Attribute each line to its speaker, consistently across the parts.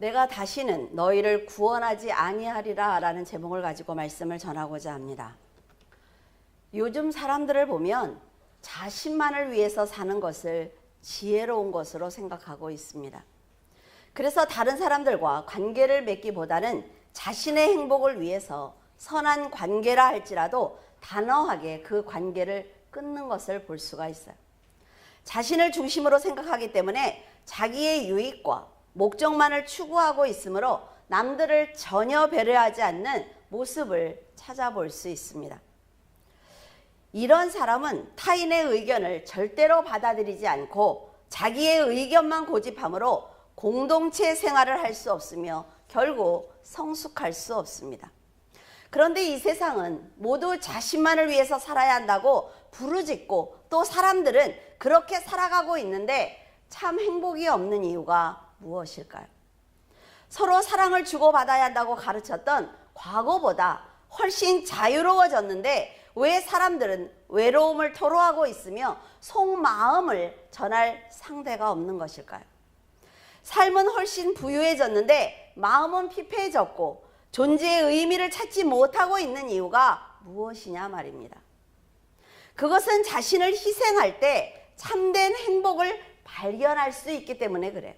Speaker 1: 내가 다시는 너희를 구원하지 아니하리라 라는 제목을 가지고 말씀을 전하고자 합니다. 요즘 사람들을 보면 자신만을 위해서 사는 것을 지혜로운 것으로 생각하고 있습니다. 그래서 다른 사람들과 관계를 맺기보다는 자신의 행복을 위해서 선한 관계라 할지라도 단호하게 그 관계를 끊는 것을 볼 수가 있어요. 자신을 중심으로 생각하기 때문에 자기의 유익과 목적만을 추구하고 있으므로 남들을 전혀 배려하지 않는 모습을 찾아볼 수 있습니다. 이런 사람은 타인의 의견을 절대로 받아들이지 않고 자기의 의견만 고집하므로 공동체 생활을 할 수 없으며 결국 성숙할 수 없습니다. 그런데 이 세상은 모두 자신만을 위해서 살아야 한다고 부르짖고 또 사람들은 그렇게 살아가고 있는데 참 행복이 없는 이유가 무엇일까요? 서로 사랑을 주고받아야 한다고 가르쳤던 과거보다 훨씬 자유로워졌는데 왜 사람들은 외로움을 토로하고 있으며 속마음을 전할 상대가 없는 것일까요? 삶은 훨씬 부유해졌는데 마음은 피폐해졌고 존재의 의미를 찾지 못하고 있는 이유가 무엇이냐 말입니다. 그것은 자신을 희생할 때 참된 행복을 발견할 수 있기 때문에 그래요.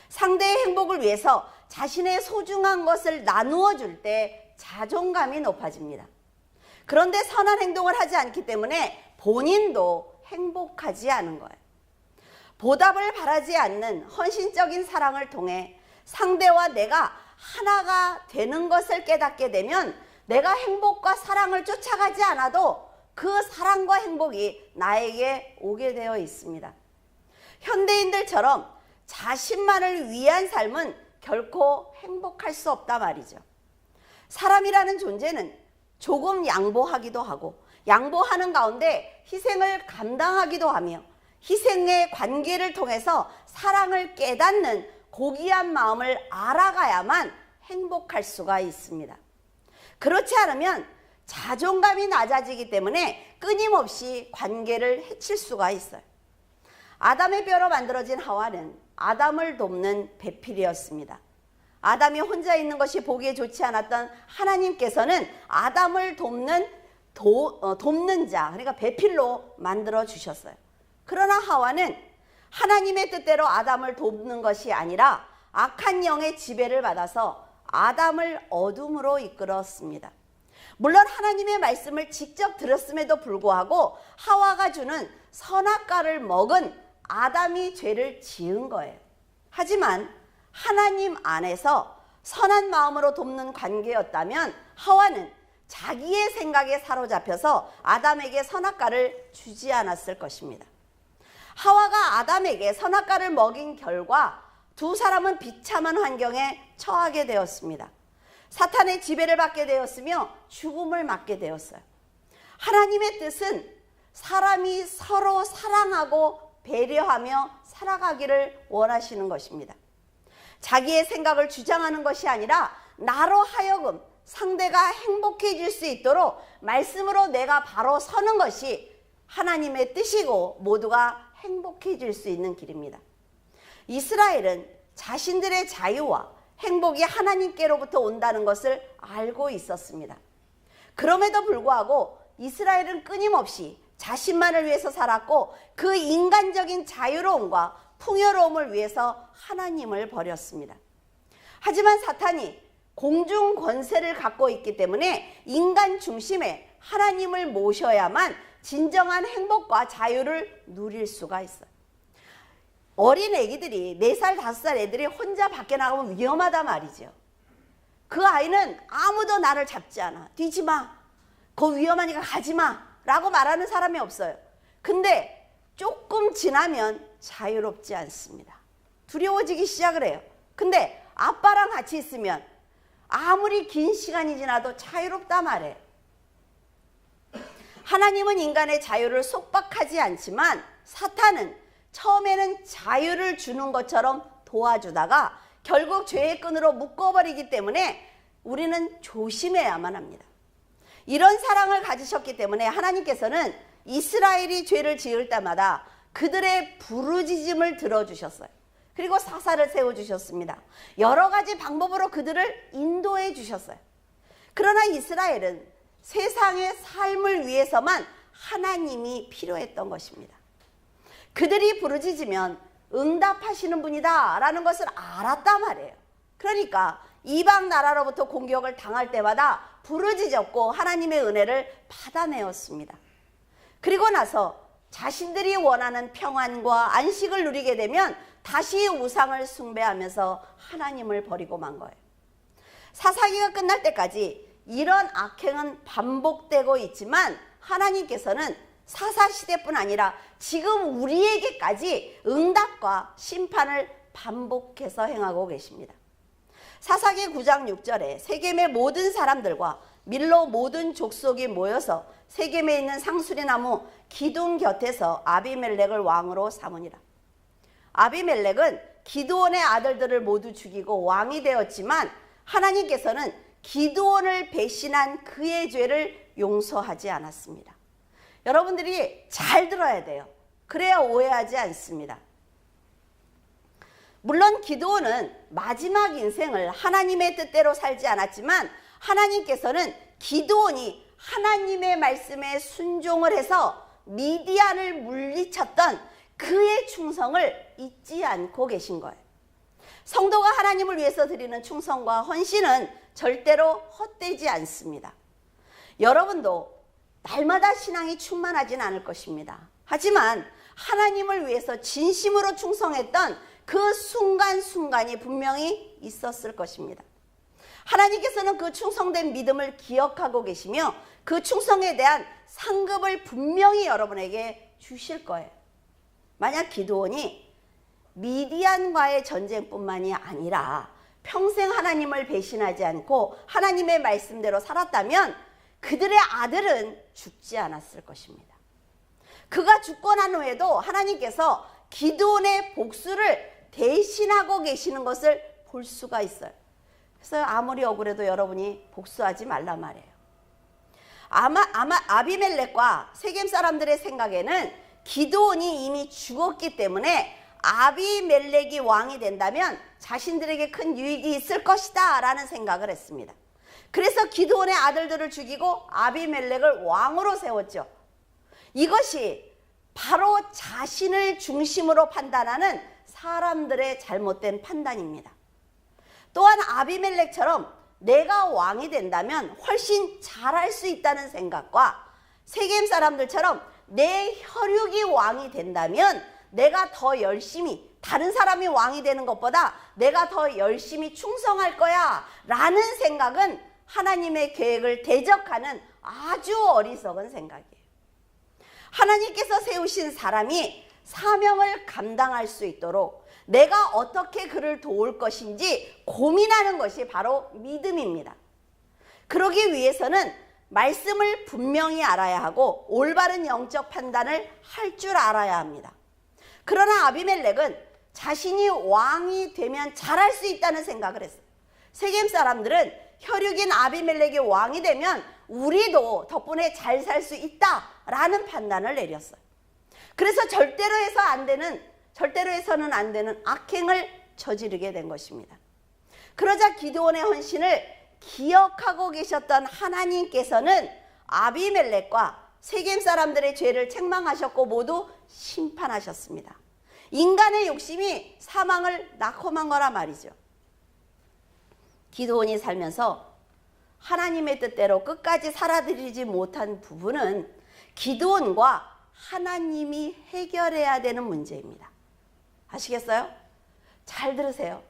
Speaker 1: 상대의 행복을 위해서 자신의 소중한 것을 나누어 줄 때 자존감이 높아집니다. 그런데 선한 행동을 하지 않기 때문에 본인도 행복하지 않은 거예요. 보답을 바라지 않는 헌신적인 사랑을 통해 상대와 내가 하나가 되는 것을 깨닫게 되면 내가 행복과 사랑을 쫓아가지 않아도 그 사랑과 행복이 나에게 오게 되어 있습니다. 현대인들처럼 자신만을 위한 삶은 결코 행복할 수 없다 말이죠. 사람이라는 존재는 조금 양보하기도 하고 양보하는 가운데 희생을 감당하기도 하며 희생의 관계를 통해서 사랑을 깨닫는 고귀한 마음을 알아가야만 행복할 수가 있습니다. 그렇지 않으면 자존감이 낮아지기 때문에 끊임없이 관계를 해칠 수가 있어요. 아담의 뼈로 만들어진 하와는 아담을 돕는 배필이었습니다. 아담이 혼자 있는 것이 보기에 좋지 않았던 하나님께서는 아담을 돕는 자, 그러니까 배필로 만들어 주셨어요. 그러나 하와는 하나님의 뜻대로 아담을 돕는 것이 아니라 악한 영의 지배를 받아서 아담을 어둠으로 이끌었습니다. 물론 하나님의 말씀을 직접 들었음에도 불구하고 하와가 주는 선악과를 먹은 아담이 죄를 지은 거예요. 하지만 하나님 안에서 선한 마음으로 돕는 관계였다면 하와는 자기의 생각에 사로잡혀서 아담에게 선악과를 주지 않았을 것입니다. 하와가 아담에게 선악과를 먹인 결과 두 사람은 비참한 환경에 처하게 되었습니다. 사탄의 지배를 받게 되었으며 죽음을 맞게 되었어요. 하나님의 뜻은 사람이 서로 사랑하고 배려하며 살아가기를 원하시는 것입니다. 자기의 생각을 주장하는 것이 아니라 나로 하여금 상대가 행복해질 수 있도록 말씀으로 내가 바로 서는 것이 하나님의 뜻이고 모두가 행복해질 수 있는 길입니다. 이스라엘은 자신들의 자유와 행복이 하나님께로부터 온다는 것을 알고 있었습니다. 그럼에도 불구하고 이스라엘은 끊임없이 자신만을 위해서 살았고 그 인간적인 자유로움과 풍요로움을 위해서 하나님을 버렸습니다. 하지만 사탄이 공중 권세를 갖고 있기 때문에 인간 중심에 하나님을 모셔야만 진정한 행복과 자유를 누릴 수가 있어요. 어린 애기들이 4살, 5살 애들이 혼자 밖에 나가면 위험하단 말이죠. 그 아이는 아무도 나를 잡지 않아. 뛰지 마. 그거 위험하니까 가지 마. 라고 말하는 사람이 없어요. 근데 조금 지나면 자유롭지 않습니다. 두려워지기 시작을 해요. 근데 아빠랑 같이 있으면 아무리 긴 시간이 지나도 자유롭다 말해요. 하나님은 인간의 자유를 속박하지 않지만 사탄은 처음에는 자유를 주는 것처럼 도와주다가 결국 죄의 끈으로 묶어버리기 때문에 우리는 조심해야만 합니다. 이런 사랑을 가지셨기 때문에 하나님께서는 이스라엘이 죄를 지을 때마다 그들의 부르짖음을 들어주셨어요. 그리고 사사를 세워주셨습니다. 여러 가지 방법으로 그들을 인도해 주셨어요. 그러나 이스라엘은 세상의 삶을 위해서만 하나님이 필요했던 것입니다. 그들이 부르짖으면 응답하시는 분이다 라는 것을 알았단 말이에요. 그러니까 이방 나라로부터 공격을 당할 때마다 부르짖었고 하나님의 은혜를 받아내었습니다. 그리고 나서 자신들이 원하는 평안과 안식을 누리게 되면 다시 우상을 숭배하면서 하나님을 버리고 만 거예요. 사사기가 끝날 때까지 이런 악행은 반복되고 있지만 하나님께서는 사사시대뿐 아니라 지금 우리에게까지 응답과 심판을 반복해서 행하고 계십니다. 사사기 9장 6절에 세겜의 모든 사람들과 밀로 모든 족속이 모여서 세겜에 있는 상수리나무 기둥 곁에서 아비멜렉을 왕으로 삼으니라. 아비멜렉은 기드온의 아들들을 모두 죽이고 왕이 되었지만 하나님께서는 기드온을 배신한 그의 죄를 용서하지 않았습니다. 여러분들이 잘 들어야 돼요. 그래야 오해하지 않습니다. 물론 기드온은 마지막 인생을 하나님의 뜻대로 살지 않았지만 하나님께서는 기드온이 하나님의 말씀에 순종을 해서 미디안을 물리쳤던 그의 충성을 잊지 않고 계신 거예요. 성도가 하나님을 위해서 드리는 충성과 헌신은 절대로 헛되지 않습니다. 여러분도 날마다 신앙이 충만하진 않을 것입니다. 하지만 하나님을 위해서 진심으로 충성했던 그 순간순간이 분명히 있었을 것입니다. 하나님께서는 그 충성된 믿음을 기억하고 계시며 그 충성에 대한 상급을 분명히 여러분에게 주실 거예요. 만약 기드온이 미디안과의 전쟁뿐만이 아니라 평생 하나님을 배신하지 않고 하나님의 말씀대로 살았다면 그들의 아들은 죽지 않았을 것입니다. 그가 죽고 난 후에도 하나님께서 기드온의 복수를 대신하고 계시는 것을 볼 수가 있어요. 그래서 아무리 억울해도 여러분이 복수하지 말란 말이에요. 아마 아비멜렉과 세겜 사람들의 생각에는 기드온이 이미 죽었기 때문에 아비멜렉이 왕이 된다면 자신들에게 큰 유익이 있을 것이다 라는 생각을 했습니다. 그래서 기드온의 아들들을 죽이고 아비멜렉을 왕으로 세웠죠. 이것이 바로 자신을 중심으로 판단하는 사람들의 잘못된 판단입니다. 또한 아비멜렉처럼 내가 왕이 된다면 훨씬 잘할 수 있다는 생각과 세겜 사람들처럼 내 혈육이 왕이 된다면 내가 더 열심히 다른 사람이 왕이 되는 것보다 내가 더 열심히 충성할 거야 라는 생각은 하나님의 계획을 대적하는 아주 어리석은 생각이에요. 하나님께서 세우신 사람이 사명을 감당할 수 있도록 내가 어떻게 그를 도울 것인지 고민하는 것이 바로 믿음입니다. 그러기 위해서는 말씀을 분명히 알아야 하고 올바른 영적 판단을 할 줄 알아야 합니다. 그러나 아비멜렉은 자신이 왕이 되면 잘할 수 있다는 생각을 했어요. 세겜 사람들은 혈육인 아비멜렉이 왕이 되면 우리도 덕분에 잘 살 수 있다라는 판단을 내렸어요. 그래서 절대로 해서는 안 되는 악행을 저지르게 된 것입니다. 그러자 기드온의 헌신을 기억하고 계셨던 하나님께서는 아비멜렉과 세겜 사람들의 죄를 책망하셨고 모두 심판하셨습니다. 인간의 욕심이 사망을 낳고만 거라 말이죠. 기드온이 살면서 하나님의 뜻대로 끝까지 살아들이지 못한 부분은 기드온과 하나님이 해결해야 되는 문제입니다. 아시겠어요? 잘 들으세요.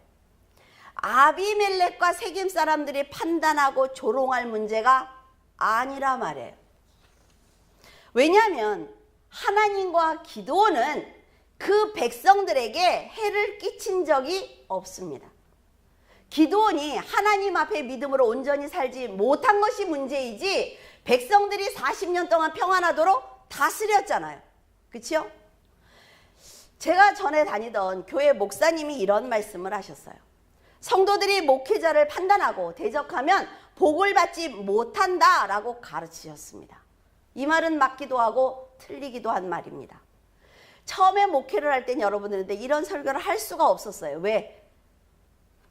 Speaker 1: 아비멜렉과 세겜 사람들이 판단하고 조롱할 문제가 아니라 말이에요. 왜냐하면 하나님과 기드온은 그 백성들에게 해를 끼친 적이 없습니다. 기드온이 하나님 앞에 믿음으로 온전히 살지 못한 것이 문제이지 백성들이 40년 동안 평안하도록 다스렸잖아요. 그렇죠? 제가 전에 다니던 교회 목사님이 이런 말씀을 하셨어요. 성도들이 목회자를 판단하고 대적하면 복을 받지 못한다라고 가르치셨습니다. 이 말은 맞기도 하고 틀리기도 한 말입니다. 처음에 목회를 할 땐 여러분들한테 이런 설교를 할 수가 없었어요. 왜?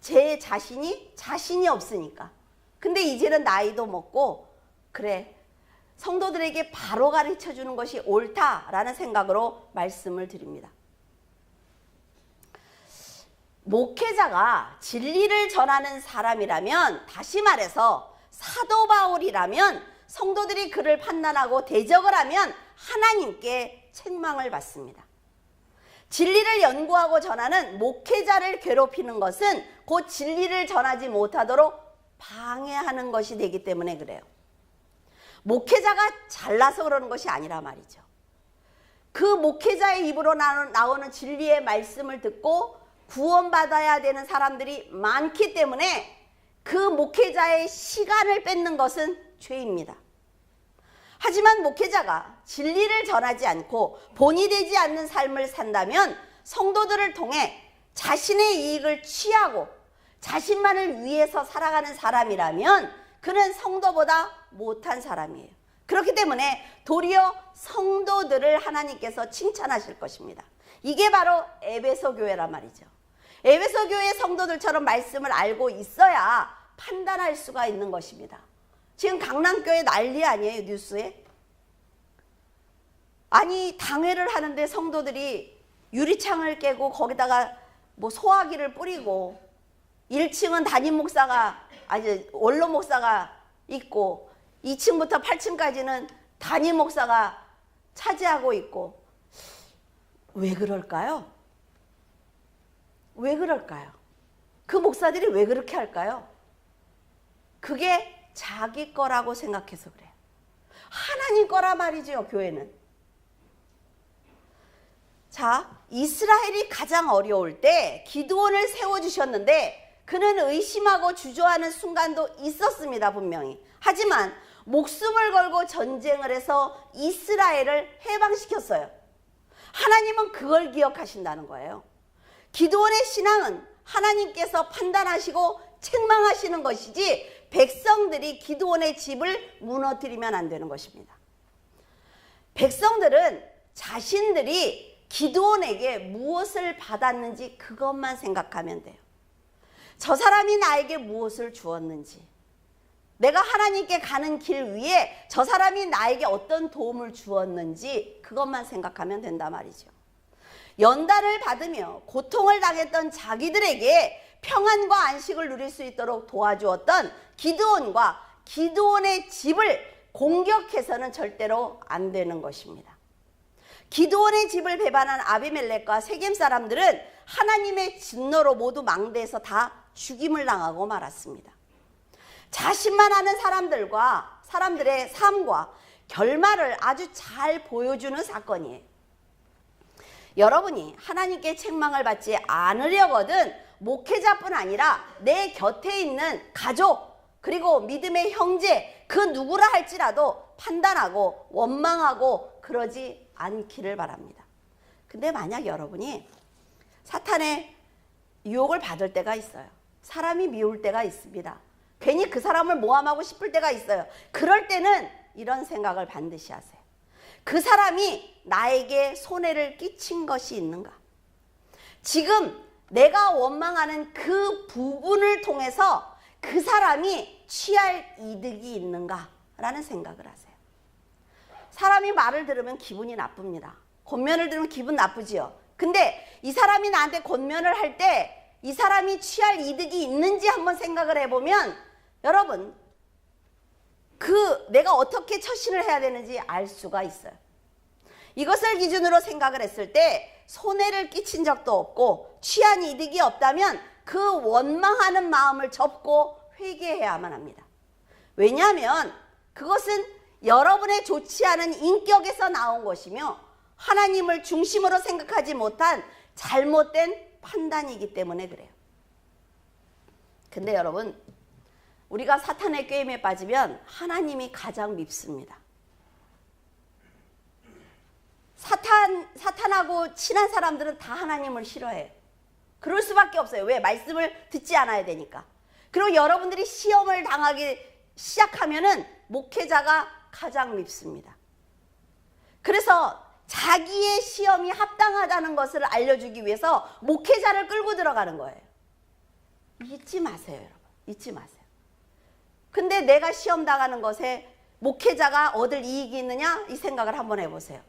Speaker 1: 제 자신이 없으니까. 근데 이제는 나이도 먹고, 그래, 성도들에게 바로 가르쳐 주는 것이 옳다라는 생각으로 말씀을 드립니다. 목회자가 진리를 전하는 사람이라면, 다시 말해서 사도 바울이라면 성도들이 그를 판단하고 대적을 하면 하나님께 책망을 받습니다. 진리를 연구하고 전하는 목회자를 괴롭히는 것은 곧 진리를 전하지 못하도록 방해하는 것이 되기 때문에 그래요. 목회자가 잘나서 그러는 것이 아니라 말이죠. 그 목회자의 입으로 나오는 진리의 말씀을 듣고 구원받아야 되는 사람들이 많기 때문에 그 목회자의 시간을 뺏는 것은 죄입니다. 하지만 목회자가 진리를 전하지 않고 본이 되지 않는 삶을 산다면 성도들을 통해 자신의 이익을 취하고 자신만을 위해서 살아가는 사람이라면 그는 성도보다 못한 사람이에요. 그렇기 때문에 도리어 성도들을 하나님께서 칭찬하실 것입니다. 이게 바로 에베소 교회란 말이죠. 에베소 교회 성도들처럼 말씀을 알고 있어야 판단할 수가 있는 것입니다. 지금 강남교회 난리 아니에요, 뉴스에? 아니, 당회를 하는데 성도들이 유리창을 깨고 거기다가 뭐 소화기를 뿌리고 1층은 담임 목사가, 아니 원로 목사가 있고 2층부터 8층까지는 담임 목사가 차지하고 있고, 왜 그럴까요? 왜 그럴까요? 그 목사들이 왜 그렇게 할까요? 그게 자기 거라고 생각해서 그래요. 하나님 거라 말이죠, 교회는. 자, 이스라엘이 가장 어려울 때 기드온을 세워주셨는데 그는 의심하고 주저하는 순간도 있었습니다, 분명히. 하지만 목숨을 걸고 전쟁을 해서 이스라엘을 해방시켰어요. 하나님은 그걸 기억하신다는 거예요. 기드온의 신앙은 하나님께서 판단하시고 책망하시는 것이지 백성들이 기드온의 집을 무너뜨리면 안 되는 것입니다. 백성들은 자신들이 기드온에게 무엇을 받았는지 그것만 생각하면 돼요. 저 사람이 나에게 무엇을 주었는지, 내가 하나님께 가는 길 위에 저 사람이 나에게 어떤 도움을 주었는지 그것만 생각하면 된단 말이죠. 연단을 받으며 고통을 당했던 자기들에게 평안과 안식을 누릴 수 있도록 도와주었던 기드온과 기드온의 집을 공격해서는 절대로 안 되는 것입니다. 기드온의 집을 배반한 아비멜렉과 세겜 사람들은 하나님의 진노로 모두 망대에서 다 죽임을 당하고 말았습니다. 자신만 아는 사람들의 삶과 결말을 아주 잘 보여주는 사건이에요. 여러분이 하나님께 책망을 받지 않으려거든 목회자뿐 아니라 내 곁에 있는 가족, 그리고 믿음의 형제, 그 누구라 할지라도 판단하고 원망하고 그러지 않기를 바랍니다. 근데 만약 여러분이 사탄의 유혹을 받을 때가 있어요. 사람이 미울 때가 있습니다. 괜히 그 사람을 모함하고 싶을 때가 있어요. 그럴 때는 이런 생각을 반드시 하세요. 그 사람이 나에게 손해를 끼친 것이 있는가? 지금 내가 원망하는 그 부분을 통해서 그 사람이 취할 이득이 있는가? 라는 생각을 하세요. 사람이 말을 들으면 기분이 나쁩니다. 권면을 들으면 기분 나쁘지요. 근데 이 사람이 나한테 권면을 할 때 이 사람이 취할 이득이 있는지 한번 생각을 해보면 여러분, 내가 어떻게 처신을 해야 되는지 알 수가 있어요. 이것을 기준으로 생각을 했을 때 손해를 끼친 적도 없고 취한 이득이 없다면 그 원망하는 마음을 접고 회개해야만 합니다. 왜냐하면 그것은 여러분의 좋지 않은 인격에서 나온 것이며 하나님을 중심으로 생각하지 못한 잘못된 판단이기 때문에 그래요. 근데 여러분, 우리가 사탄의 게임에 빠지면 하나님이 가장 밉습니다. 사탄하고 친한 사람들은 다 하나님을 싫어해요. 그럴 수밖에 없어요. 왜? 말씀을 듣지 않아야 되니까. 그리고 여러분들이 시험을 당하기 시작하면은 목회자가 가장 밉습니다. 그래서 자기의 시험이 합당하다는 것을 알려주기 위해서 목회자를 끌고 들어가는 거예요. 잊지 마세요, 여러분. 잊지 마세요. 근데 내가 시험 당하는 것에 목회자가 얻을 이익이 있느냐? 이 생각을 한번 해보세요.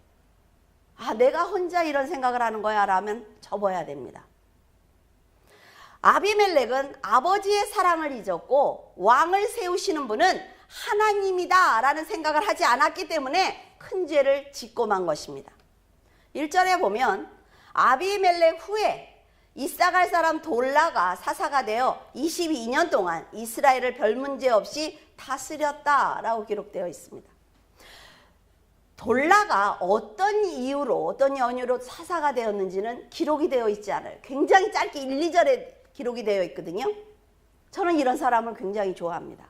Speaker 1: 아, 내가 혼자 이런 생각을 하는 거야 라면 접어야 됩니다. 아비멜렉은 아버지의 사랑을 잊었고 왕을 세우시는 분은 하나님이다 라는 생각을 하지 않았기 때문에 큰 죄를 짓고 만 것입니다. 1절에 보면 아비멜렉 후에 이사갈 사람 돌라가 사사가 되어 22년 동안 이스라엘을 별 문제 없이 다스렸다라고 기록되어 있습니다. 돌라가 어떤 이유로 어떤 연유로 사사가 되었는지는 기록이 되어 있지 않아요. 굉장히 짧게 1, 2절에 기록이 되어 있거든요. 저는 이런 사람을 굉장히 좋아합니다.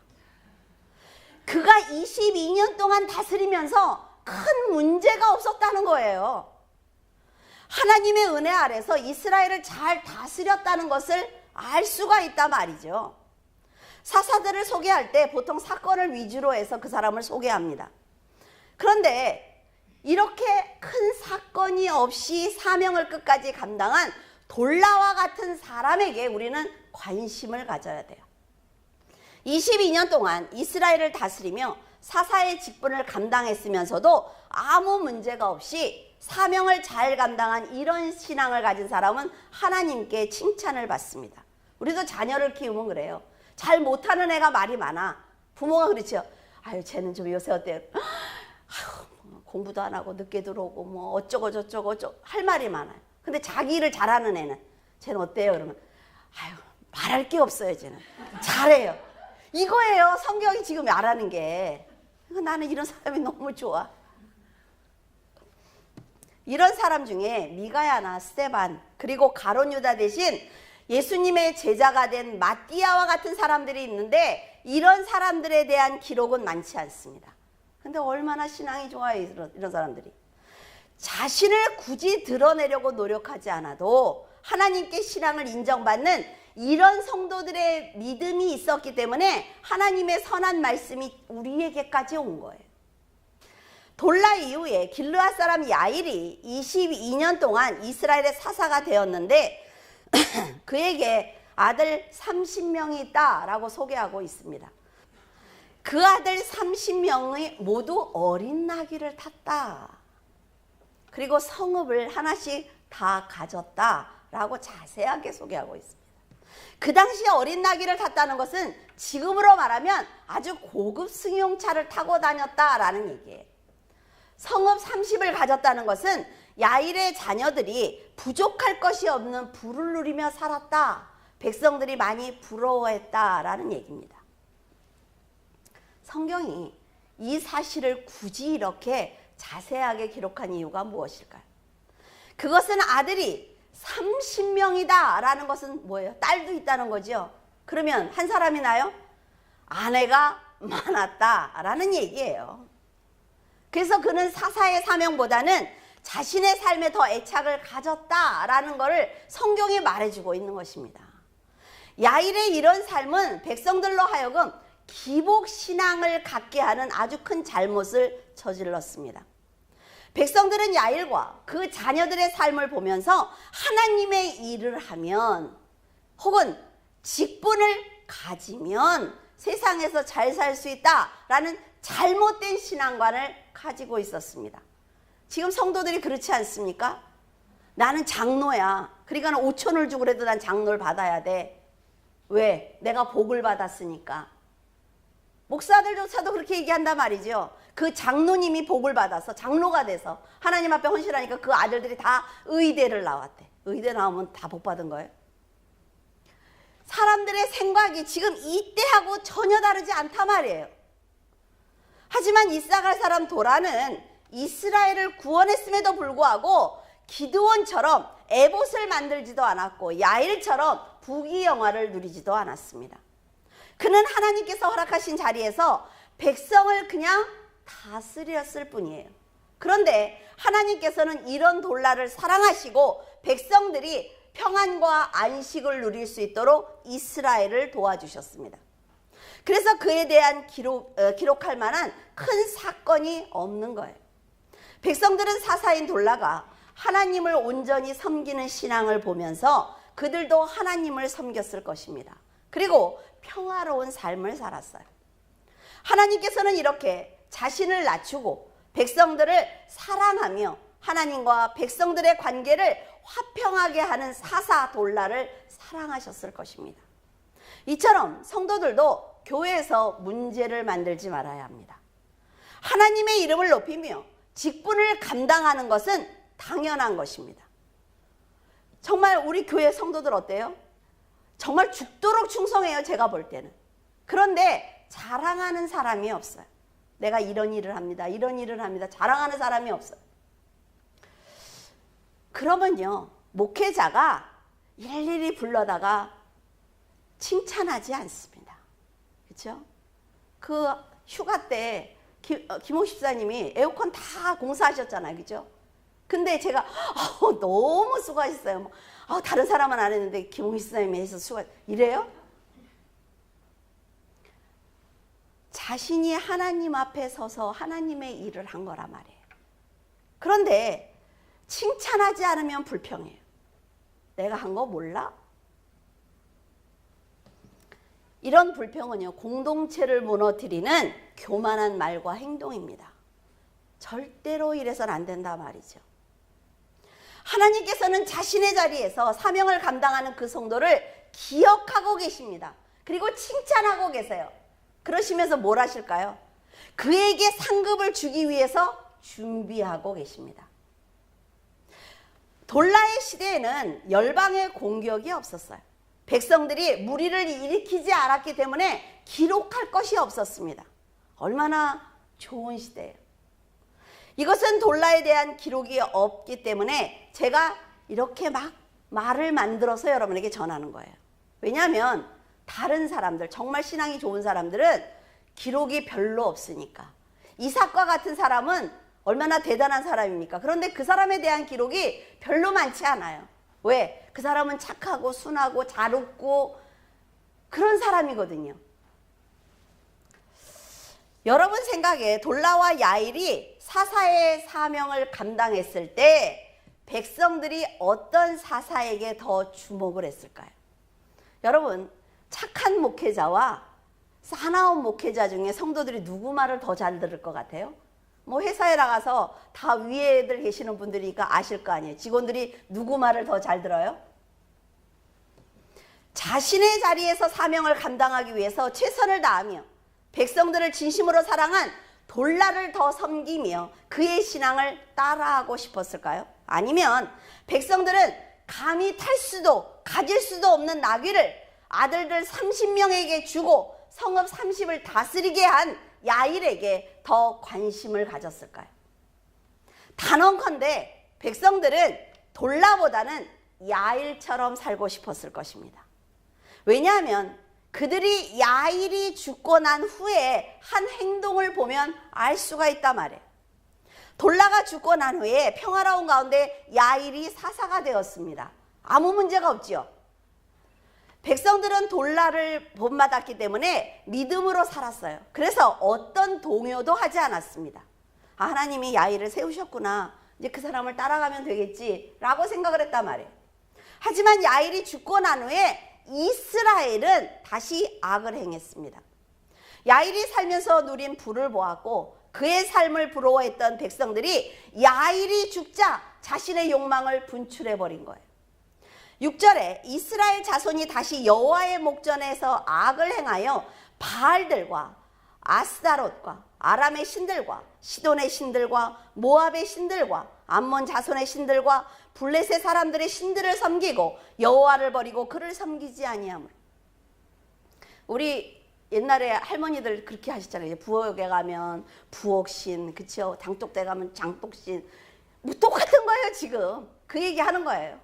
Speaker 1: 그가 22년 동안 다스리면서 큰 문제가 없었다는 거예요. 하나님의 은혜 아래서 이스라엘을 잘 다스렸다는 것을 알 수가 있단 말이죠. 사사들을 소개할 때 보통 사건을 위주로 해서 그 사람을 소개합니다. 그런데 이렇게 큰 사건이 없이 사명을 끝까지 감당한 돌라와 같은 사람에게 우리는 관심을 가져야 돼요. 22년 동안 이스라엘을 다스리며 사사의 직분을 감당했으면서도 아무 문제가 없이 사명을 잘 감당한 이런 신앙을 가진 사람은 하나님께 칭찬을 받습니다. 우리도 자녀를 키우면 그래요. 잘 못하는 애가 말이 많아. 부모가 그렇죠. 아유, 쟤는 좀 요새 어때요? 아유, 공부도 안 하고 늦게 들어오고 뭐 어쩌고 저쩌고 할 말이 많아요. 근데 자기 일을 잘하는 애는 쟤는 어때요? 그러면 아유, 말할 게 없어요. 쟤는 잘해요. 이거예요. 성경이 지금 말하는 게. 나는 이런 사람이 너무 좋아. 이런 사람 중에 미가야나 스데반 그리고 가룟 유다 대신 예수님의 제자가 된 마띠아와 같은 사람들이 있는데 이런 사람들에 대한 기록은 많지 않습니다. 근데 얼마나 신앙이 좋아요, 이런 사람들이. 자신을 굳이 드러내려고 노력하지 않아도 하나님께 신앙을 인정받는 이런 성도들의 믿음이 있었기 때문에 하나님의 선한 말씀이 우리에게까지 온 거예요. 돌라 이후에 길르앗 사람 야일이 22년 동안 이스라엘의 사사가 되었는데 그에게 아들 30명이 있다라고 소개하고 있습니다. 그 아들 30명이 모두 어린 나귀를 탔다. 그리고 성읍을 하나씩 다 가졌다라고 자세하게 소개하고 있습니다. 그 당시에 어린 나귀를 탔다는 것은 지금으로 말하면 아주 고급 승용차를 타고 다녔다라는 얘기예요. 성읍 30을 가졌다는 것은 야일의 자녀들이 부족할 것이 없는 부를 누리며 살았다. 백성들이 많이 부러워했다라는 얘기입니다. 성경이 이 사실을 굳이 이렇게 자세하게 기록한 이유가 무엇일까요? 그것은 아들이 30명이다 라는 것은 뭐예요? 딸도 있다는 거죠. 그러면 한 사람이 나요? 아내가 많았다 라는 얘기예요. 그래서 그는 사사의 사명보다는 자신의 삶에 더 애착을 가졌다라는 것을 성경이 말해주고 있는 것입니다. 야일의 이런 삶은 백성들로 하여금 기복신앙을 갖게 하는 아주 큰 잘못을 저질렀습니다. 백성들은 야일과 그 자녀들의 삶을 보면서 하나님의 일을 하면 혹은 직분을 가지면 세상에서 잘 살 수 있다라는 잘못된 신앙관을 가지고 있었습니다. 지금 성도들이 그렇지 않습니까? 나는 장로야. 그러니까 5천을 주고 그래도 난 장로를 받아야 돼. 왜? 내가 복을 받았으니까. 목사들조차도 그렇게 얘기한단 말이죠. 그 장로님이 복을 받아서 장로가 돼서 하나님 앞에 헌신하니까 그 아들들이 다 의대를 나왔대. 의대 나오면 다 복 받은 거예요. 사람들의 생각이 지금 이때하고 전혀 다르지 않단 말이에요. 하지만 이사갈 사람 도라는 이스라엘을 구원했음에도 불구하고 기드온처럼 에봇을 만들지도 않았고 야일처럼 부귀영화를 누리지도 않았습니다. 그는 하나님께서 허락하신 자리에서 백성을 그냥 다스렸을 뿐이에요. 그런데 하나님께서는 이런 돌라를 사랑하시고 백성들이 평안과 안식을 누릴 수 있도록 이스라엘을 도와주셨습니다. 그래서 그에 대한 기록할 만한 큰 사건이 없는 거예요. 백성들은 사사인 돌라가 하나님을 온전히 섬기는 신앙을 보면서 그들도 하나님을 섬겼을 것입니다. 그리고 평화로운 삶을 살았어요. 하나님께서는 이렇게 자신을 낮추고 백성들을 사랑하며 하나님과 백성들의 관계를 화평하게 하는 사사 돌라를 사랑하셨을 것입니다. 이처럼 성도들도 교회에서 문제를 만들지 말아야 합니다. 하나님의 이름을 높이며 직분을 감당하는 것은 당연한 것입니다. 정말 우리 교회 성도들 어때요? 정말 죽도록 충성해요, 제가 볼 때는. 그런데 자랑하는 사람이 없어요. 내가 이런 일을 합니다, 이런 일을 합니다. 자랑하는 사람이 없어요. 그러면요, 목회자가 일일이 불러다가 칭찬하지 않습니다. 그렇죠? 그 휴가 때 김홍 집사님이 에어컨 다 공사하셨잖아요. 그렇죠? 근데 제가 너무 수고하셨어요. 다른 사람은 안 했는데 김홍 집사님이 해서 이래요? 자신이 하나님 앞에 서서 하나님의 일을 한 거란 말이에요. 그런데 칭찬하지 않으면 불평해요. 내가 한 거 몰라? 이런 불평은요, 공동체를 무너뜨리는 교만한 말과 행동입니다. 절대로 이래서는 안 된다 말이죠. 하나님께서는 자신의 자리에서 사명을 감당하는 그 성도를 기억하고 계십니다. 그리고 칭찬하고 계세요. 그러시면서 뭘 하실까요? 그에게 상급을 주기 위해서 준비하고 계십니다. 돌라의 시대에는 열방의 공격이 없었어요. 백성들이 무리를 일으키지 않았기 때문에 기록할 것이 없었습니다. 얼마나 좋은 시대예요. 이것은 돌라에 대한 기록이 없기 때문에 제가 이렇게 막 말을 만들어서 여러분에게 전하는 거예요. 왜냐하면 다른 사람들, 정말 신앙이 좋은 사람들은 기록이 별로 없으니까. 이삭과 같은 사람은 얼마나 대단한 사람입니까? 그런데 그 사람에 대한 기록이 별로 많지 않아요. 왜? 그 사람은 착하고 순하고 잘 웃고 그런 사람이거든요. 여러분 생각에 돌라와 야일이 사사의 사명을 감당했을 때 백성들이 어떤 사사에게 더 주목을 했을까요? 여러분, 착한 목회자와 사나운 목회자 중에 성도들이 누구 말을 더 잘 들을 것 같아요? 뭐 회사에 나가서 다 위에들 계시는 분들이니까 아실 거 아니에요. 직원들이 누구 말을 더 잘 들어요? 자신의 자리에서 사명을 감당하기 위해서 최선을 다하며 백성들을 진심으로 사랑한 돌라를 더 섬기며 그의 신앙을 따라하고 싶었을까요? 아니면 백성들은 감히 탈 수도 가질 수도 없는 나귀를 아들들 30명에게 주고 성읍 30을 다스리게 한 야일에게 더 관심을 가졌을까요? 단언컨대 백성들은 돌라보다는 야일처럼 살고 싶었을 것입니다. 왜냐하면 그들이 야일이 죽고 난 후에 한 행동을 보면 알 수가 있단 말이에요. 돌라가 죽고 난 후에 평화로운 가운데 야일이 사사가 되었습니다. 아무 문제가 없지요. 백성들은 돌라를 본받았기 때문에 믿음으로 살았어요. 그래서 어떤 동요도 하지 않았습니다. 하나님이 야일을 세우셨구나. 이제 그 사람을 따라가면 되겠지라고 생각을 했단 말이에요. 하지만 야일이 죽고 난 후에 이스라엘은 다시 악을 행했습니다. 야일이 살면서 누린 부를 보았고 그의 삶을 부러워했던 백성들이 야일이 죽자 자신의 욕망을 분출해버린 거예요. 6절에 이스라엘 자손이 다시 여호와의 목전에서 악을 행하여 바알들과 아스다롯과 아람의 신들과 시돈의 신들과 모압의 신들과 암몬 자손의 신들과 블레셋 사람들의 신들을 섬기고 여호와를 버리고 그를 섬기지 아니하므로. 우리 옛날에 할머니들 그렇게 하셨잖아요. 부엌에 가면 부엌신, 그쵸? 장독대 가면 장독신. 뭐 똑같은 거예요, 지금. 그 얘기 하는 거예요.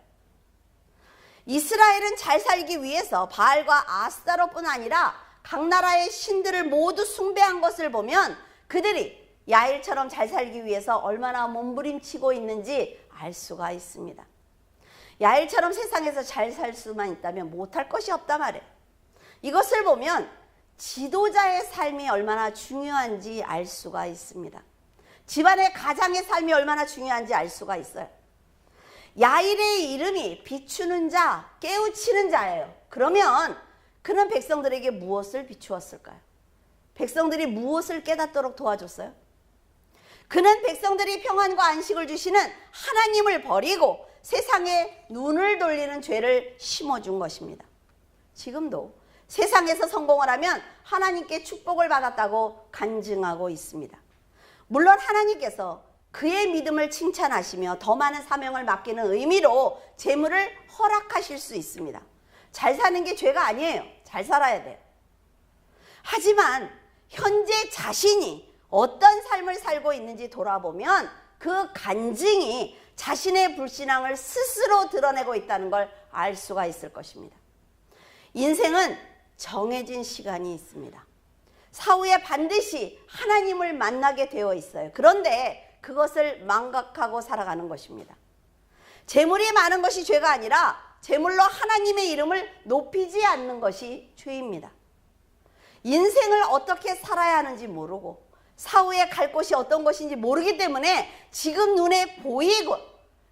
Speaker 1: 이스라엘은 잘 살기 위해서 바알과 아스타롯뿐 아니라 각 나라의 신들을 모두 숭배한 것을 보면 그들이 야일처럼 잘 살기 위해서 얼마나 몸부림치고 있는지 알 수가 있습니다. 야일처럼 세상에서 잘 살 수만 있다면 못할 것이 없단 말이에요. 이것을 보면 지도자의 삶이 얼마나 중요한지 알 수가 있습니다. 집안의 가장의 삶이 얼마나 중요한지 알 수가 있어요. 야일의 이름이 비추는 자, 깨우치는 자예요. 그러면 그는 백성들에게 무엇을 비추었을까요? 백성들이 무엇을 깨닫도록 도와줬어요? 그는 백성들이 평안과 안식을 주시는 하나님을 버리고 세상에 눈을 돌리는 죄를 심어준 것입니다. 지금도 세상에서 성공을 하면 하나님께 축복을 받았다고 간증하고 있습니다. 물론 하나님께서 그의 믿음을 칭찬하시며 더 많은 사명을 맡기는 의미로 재물을 허락하실 수 있습니다. 잘 사는 게 죄가 아니에요. 잘 살아야 돼요. 하지만 현재 자신이 어떤 삶을 살고 있는지 돌아보면 그 간증이 자신의 불신앙을 스스로 드러내고 있다는 걸 알 수가 있을 것입니다. 인생은 정해진 시간이 있습니다. 사후에 반드시 하나님을 만나게 되어 있어요. 그런데 그것을 망각하고 살아가는 것입니다. 재물이 많은 것이 죄가 아니라 재물로 하나님의 이름을 높이지 않는 것이 죄입니다. 인생을 어떻게 살아야 하는지 모르고 사후에 갈 곳이 어떤 것인지 모르기 때문에 지금 눈에 보이고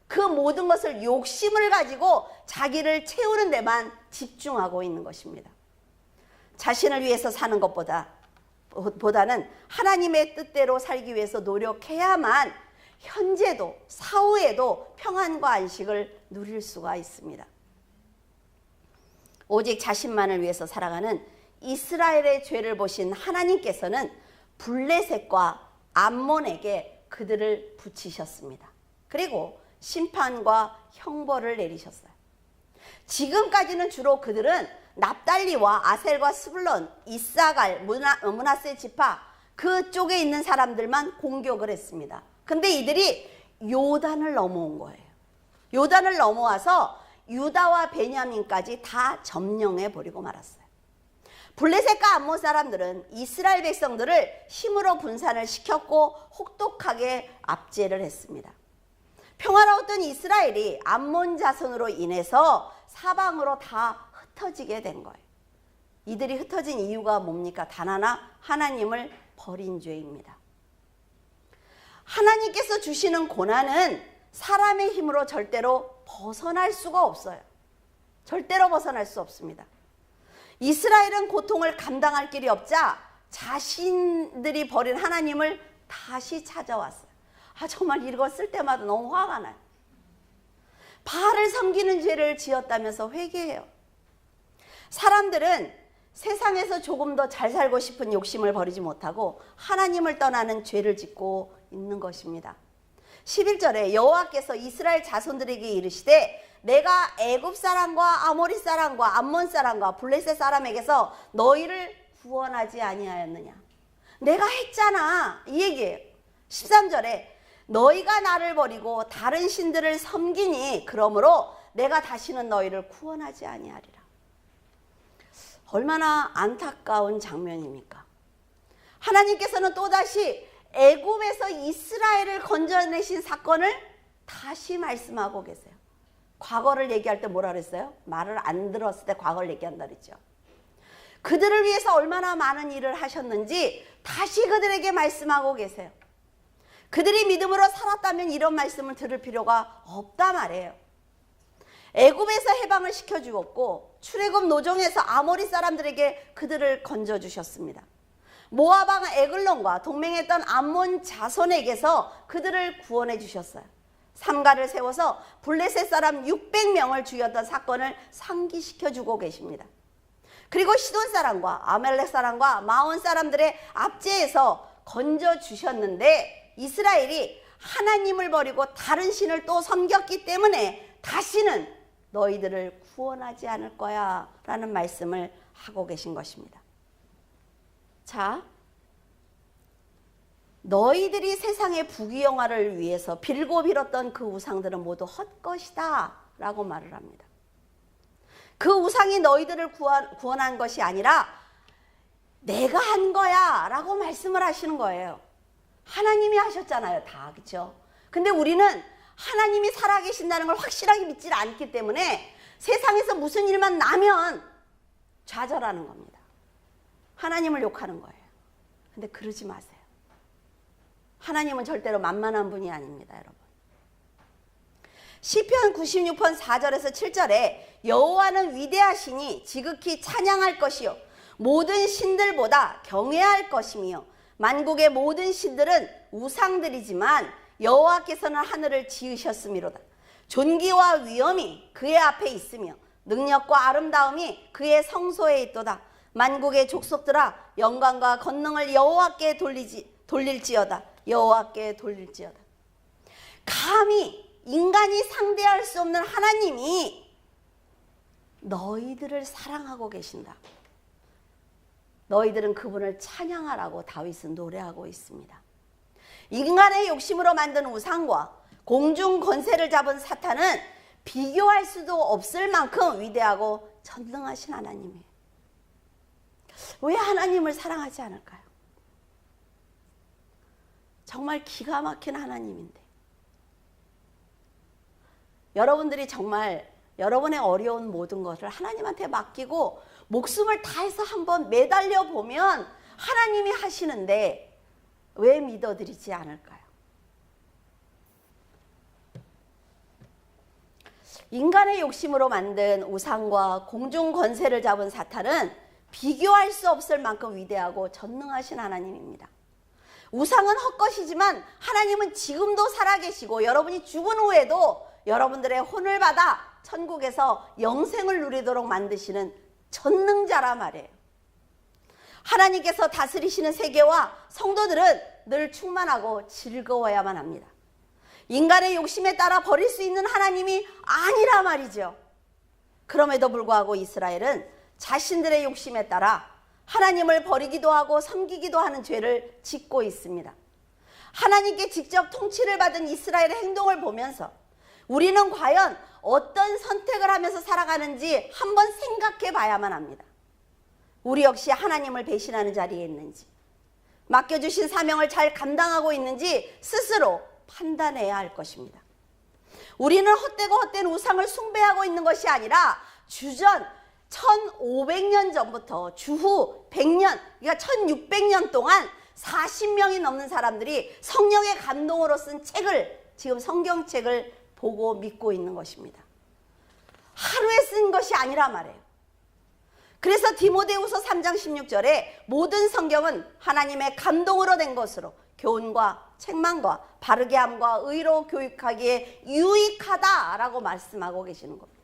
Speaker 1: 그 모든 것을 욕심을 가지고 자기를 채우는 데만 집중하고 있는 것입니다. 자신을 위해서 사는 것보다는 하나님의 뜻대로 살기 위해서 노력해야만 현재도 사후에도 평안과 안식을 누릴 수가 있습니다. 오직 자신만을 위해서 살아가는 이스라엘의 죄를 보신 하나님께서는 블레셋과 암몬에게 그들을 붙이셨습니다. 그리고 심판과 형벌을 내리셨어요. 지금까지는 주로 그들은 납달리와 아셀과 스불론, 이사갈, 므낫세 지파 그쪽에 있는 사람들만 공격을 했습니다. 근데 이들이 요단을 넘어온 거예요. 요단을 넘어와서 유다와 베냐민까지 다 점령해 버리고 말았어요. 블레셋과 암몬 사람들은 이스라엘 백성들을 힘으로 분산을 시켰고 혹독하게 압제를 했습니다. 평화로웠던 이스라엘이 암몬 자손으로 인해서 사방으로 다 흩어지게 된 거예요. 이들이 흩어진 이유가 뭡니까? 단 하나, 하나님을 버린 죄입니다. 하나님께서 주시는 고난은 사람의 힘으로 절대로 벗어날 수가 없어요. 절대로 벗어날 수 없습니다. 이스라엘은 고통을 감당할 길이 없자 자신들이 버린 하나님을 다시 찾아왔어요. 정말 읽었을 때마다 너무 화가 나요. 바알을 섬기는 죄를 지었다면서 회개해요. 사람들은 세상에서 조금 더 잘 살고 싶은 욕심을 버리지 못하고 하나님을 떠나는 죄를 짓고 있는 것입니다. 11절에 여호와께서 이스라엘 자손들에게 이르시되 내가 애굽 사람과 아모리 사람과 암몬 사람과 블레셋 사람에게서 너희를 구원하지 아니하였느냐. 내가 했잖아. 이 얘기예요. 13절에 너희가 나를 버리고 다른 신들을 섬기니 그러므로 내가 다시는 너희를 구원하지 아니하리라. 얼마나 안타까운 장면입니까? 하나님께서는 또다시 애굽에서 이스라엘을 건져내신 사건을 다시 말씀하고 계세요. 과거를 얘기할 때 뭐라 그랬어요? 말을 안 들었을 때 과거를 얘기한다 그랬죠. 그들을 위해서 얼마나 많은 일을 하셨는지 다시 그들에게 말씀하고 계세요. 그들이 믿음으로 살았다면 이런 말씀을 들을 필요가 없다 말이에요. 애굽에서 해방을 시켜주었고 출애굽 노정에서 아모리 사람들에게 그들을 건져주셨습니다. 모압 왕 에글론과 동맹했던 암몬 자손에게서 그들을 구원해 주셨어요. 삼가를 세워서 블레셋 사람 600명을 죽였던 사건을 상기시켜주고 계십니다. 그리고 시돈 사람과 아멜렉 사람과 마온 사람들의 압제에서 건져주셨는데 이스라엘이 하나님을 버리고 다른 신을 또 섬겼기 때문에 다시는 너희들을 구원하지 않을 거야 라는 말씀을 하고 계신 것입니다. 자, 너희들이 세상의 부귀영화를 위해서 빌고 빌었던 그 우상들은 모두 헛것이다 라고 말을 합니다. 그 우상이 너희들을 구원한 것이 아니라 내가 한 거야 라고 말씀을 하시는 거예요. 하나님이 하셨잖아요, 다. 그렇죠? 근데 우리는 하나님이 살아계신다는 걸 확실하게 믿지 않기 때문에 세상에서 무슨 일만 나면 좌절하는 겁니다. 하나님을 욕하는 거예요. 근데 그러지 마세요. 하나님은 절대로 만만한 분이 아닙니다, 여러분. 시편 96편 4절에서 7절에 여호와는 위대하시니 지극히 찬양할 것이요 모든 신들보다 경외할 것이며 만국의 모든 신들은 우상들이지만 여호와께서는 하늘을 지으셨음이로다. 존귀와 위엄이 그의 앞에 있으며 능력과 아름다움이 그의 성소에 있도다. 만국의 족속들아 영광과 권능을 여호와께 돌릴지어다. 여호와께 돌릴지어다. 감히 인간이 상대할 수 없는 하나님이 너희들을 사랑하고 계신다. 너희들은 그분을 찬양하라고 다윗은 노래하고 있습니다. 인간의 욕심으로 만든 우상과 공중 권세를 잡은 사탄은 비교할 수도 없을 만큼 위대하고 전능하신 하나님이에요. 왜 하나님을 사랑하지 않을까요? 정말 기가 막힌 하나님인데. 여러분들이 정말 여러분의 어려운 모든 것을 하나님한테 맡기고 목숨을 다해서 한번 매달려 보면 하나님이 하시는데 왜 믿어드리지 않을까요? 인간의 욕심으로 만든 우상과 공중 권세를 잡은 사탄은 비교할 수 없을 만큼 위대하고 전능하신 하나님입니다. 우상은 헛것이지만 하나님은 지금도 살아계시고 여러분이 죽은 후에도 여러분들의 혼을 받아 천국에서 영생을 누리도록 만드시는 전능자라 말이에요. 하나님께서 다스리시는 세계와 성도들은 늘 충만하고 즐거워야만 합니다. 인간의 욕심에 따라 버릴 수 있는 하나님이 아니라 말이죠. 그럼에도 불구하고 이스라엘은 자신들의 욕심에 따라 하나님을 버리기도 하고 섬기기도 하는 죄를 짓고 있습니다. 하나님께 직접 통치를 받은 이스라엘의 행동을 보면서 우리는 과연 어떤 선택을 하면서 살아가는지 한번 생각해 봐야만 합니다. 우리 역시 하나님을 배신하는 자리에 있는지, 맡겨주신 사명을 잘 감당하고 있는지 스스로 판단해야 할 것입니다. 우리는 헛되고 헛된 우상을 숭배하고 있는 것이 아니라 주전 1500년 전부터 주후 100년, 그러니까 1600년 동안 40명이 넘는 사람들이 성령의 감동으로 쓴 책을, 지금 성경책을 보고 믿고 있는 것입니다. 하루에 쓴 것이 아니라 말이에요. 그래서 디모데후서 3장 16절에 모든 성경은 하나님의 감동으로 된 것으로 교훈과 책망과 바르게 함과 의로 교육하기에 유익하다라고 말씀하고 계시는 겁니다.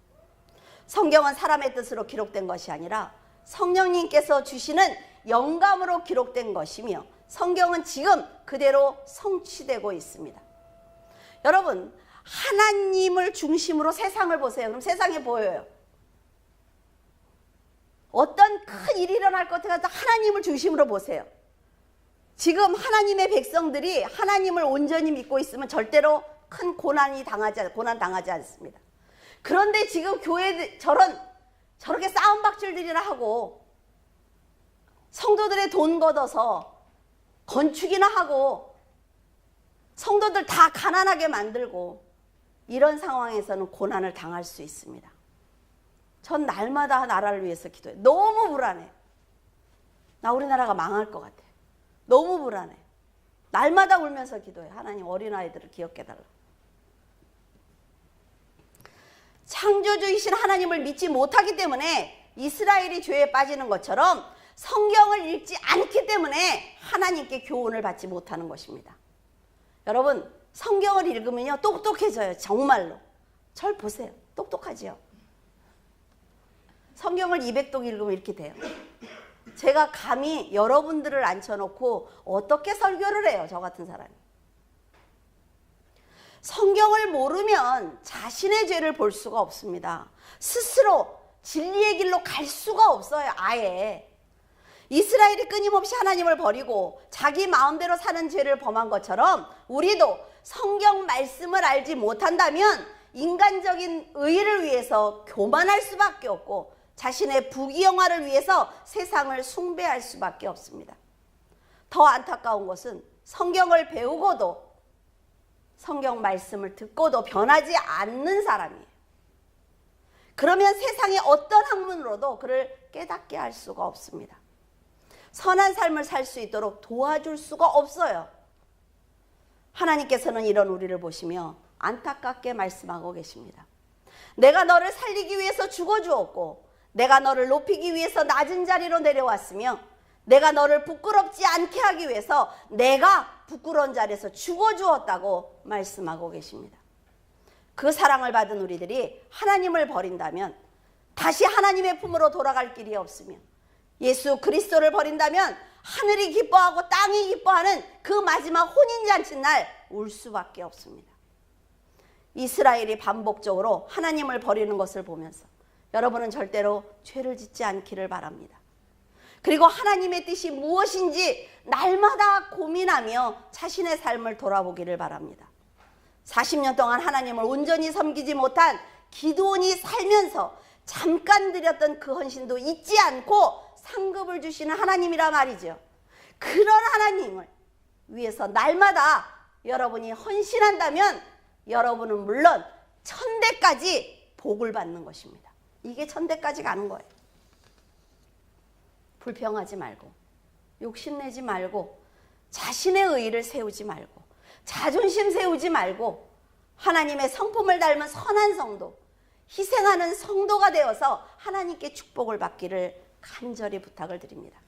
Speaker 1: 성경은 사람의 뜻으로 기록된 것이 아니라 성령님께서 주시는 영감으로 기록된 것이며 성경은 지금 그대로 성취되고 있습니다. 여러분, 하나님을 중심으로 세상을 보세요. 그럼 세상이 보여요. 어떤 큰 일이 일어날 것 같아서 하나님을 중심으로 보세요. 지금 하나님의 백성들이 하나님을 온전히 믿고 있으면 절대로 큰 고난 당하지 않습니다. 그런데 지금 교회 저렇게 싸움박질들이나 하고 성도들의 돈 걷어서 건축이나 하고 성도들 다 가난하게 만들고 이런 상황에서는 고난을 당할 수 있습니다. 전 날마다 나라를 위해서 기도해요. 너무 불안해. 나 우리나라가 망할 것 같아. 너무 불안해. 날마다 울면서 기도해. 하나님 어린아이들을 기억해달라. 창조주이신 하나님을 믿지 못하기 때문에 이스라엘이 죄에 빠지는 것처럼 성경을 읽지 않기 때문에 하나님께 교훈을 받지 못하는 것입니다. 여러분, 성경을 읽으면요 똑똑해져요. 정말로. 절 보세요. 똑똑하지요. 성경을 200독 읽으면 이렇게 돼요. 제가 감히 여러분들을 앉혀놓고 어떻게 설교를 해요, 저 같은 사람이. 성경을 모르면 자신의 죄를 볼 수가 없습니다. 스스로 진리의 길로 갈 수가 없어요, 아예. 이스라엘이 끊임없이 하나님을 버리고 자기 마음대로 사는 죄를 범한 것처럼 우리도 성경 말씀을 알지 못한다면 인간적인 의의를 위해서 교만할 수밖에 없고 자신의 부귀영화를 위해서 세상을 숭배할 수밖에 없습니다. 더 안타까운 것은 성경을 배우고도 성경 말씀을 듣고도 변하지 않는 사람이에요. 그러면 세상의 어떤 학문으로도 그를 깨닫게 할 수가 없습니다. 선한 삶을 살 수 있도록 도와줄 수가 없어요. 하나님께서는 이런 우리를 보시며 안타깝게 말씀하고 계십니다. 내가 너를 살리기 위해서 죽어주었고 내가 너를 높이기 위해서 낮은 자리로 내려왔으며 내가 너를 부끄럽지 않게 하기 위해서 내가 부끄러운 자리에서 죽어주었다고 말씀하고 계십니다. 그 사랑을 받은 우리들이 하나님을 버린다면 다시 하나님의 품으로 돌아갈 길이 없으며 예수 그리스도를 버린다면 하늘이 기뻐하고 땅이 기뻐하는 그 마지막 혼인잔치 날 올 수밖에 없습니다. 이스라엘이 반복적으로 하나님을 버리는 것을 보면서 여러분은 절대로 죄를 짓지 않기를 바랍니다. 그리고 하나님의 뜻이 무엇인지 날마다 고민하며 자신의 삶을 돌아보기를 바랍니다. 40년 동안 하나님을 온전히 섬기지 못한 기드온이 살면서 잠깐 드렸던 그 헌신도 잊지 않고 상급을 주시는 하나님이라 말이죠. 그런 하나님을 위해서 날마다 여러분이 헌신한다면 여러분은 물론 천대까지 복을 받는 것입니다. 이게 천대까지 가는 거예요. 불평하지 말고 욕심내지 말고 자신의 의의를 세우지 말고 자존심 세우지 말고 하나님의 성품을 닮은 선한 성도, 희생하는 성도가 되어서 하나님께 축복을 받기를 간절히 부탁을 드립니다.